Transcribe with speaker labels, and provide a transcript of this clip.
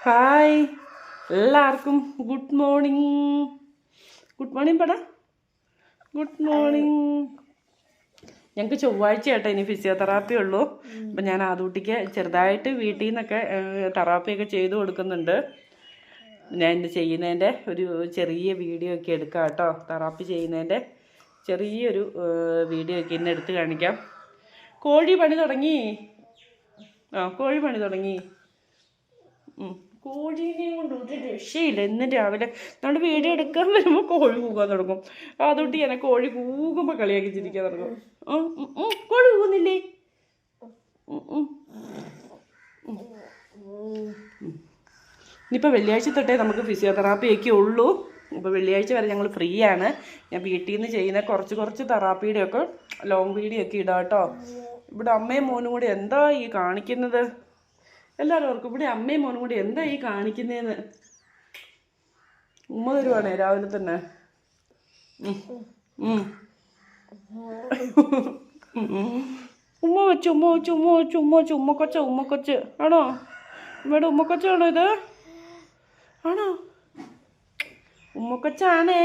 Speaker 1: Hi എല്ലാവർക്കും good morning. Good morning പടാ. Good morning. ഞങ്ങൾക്ക് ചൊവ്വാഴ്ച ആട്ടോ ഇനി ഫിസിയോതെറാപ്പി ഉള്ളൂ. അപ്പം ഞാൻ ആദൂട്ടിക്ക് ചെറുതായിട്ട് വീട്ടിൽ നിന്നൊക്കെ തെറാപ്പിയൊക്കെ ചെയ്ത് കൊടുക്കുന്നുണ്ട്. ഞാൻ ഇന്ന് ചെയ്യുന്നതിൻ്റെ ഒരു ചെറിയ വീഡിയോ ഒക്കെ എടുക്കാം കേട്ടോ. തെറാപ്പി ചെയ്യുന്നതിൻ്റെ ചെറിയൊരു വീഡിയോ ഒക്കെ ഇന്ന് എടുത്ത് കാണിക്കാം. കോഴി പണി തുടങ്ങി. കോഴി പണി തുടങ്ങി. കോഴീനെയും കൊണ്ട് ഒരു രക്ഷയില്ല. ഇന്ന് രാവിലെ നമ്മൾ വീഡിയോ എടുക്കാൻ വരുമ്പോൾ കോഴി കൂകാൻ തുടങ്ങും. അതുകൊണ്ട് ഞാൻ കോഴി കൂകുമ്പോൾ കളിയാക്കി ചിരിക്കാൻ തുടങ്ങും. കോഴി കൂകുന്നില്ലേ? ഇനിയിപ്പോൾ വെള്ളിയാഴ്ച തൊട്ടേ നമുക്ക് ഫിസിയോതെറാപ്പിയൊക്കെ ഉള്ളൂ. ഇപ്പോൾ വെള്ളിയാഴ്ച വരെ ഞങ്ങൾ ഫ്രീ ആണ്. ഞാൻ വീട്ടിൽ നിന്ന് ചെയ്യുന്ന കുറച്ച് തെറാപ്പിയുടെയൊക്കെ ലോങ് വീഡിയോ ഒക്കെ ഇടാം കേട്ടോ. ഇവിടെ അമ്മയും മോനും കൂടി എന്താ ഈ കാണിക്കുന്നത്? എല്ലാവരും ഓർക്കും ഇവിടെ അമ്മയും മോനും കൂടി എന്താ ഈ കാണിക്കുന്നതെന്ന്. ഉമ്മ തരുവാണേ രാവിലെ തന്നെ. ഉമ്മക്കൊച്ച് ആണോ? ഇവിടെ ഉമ്മക്കൊച്ചാണോ ഇത്? ആണോ? ഉമ്മക്കൊച്ചാണേ.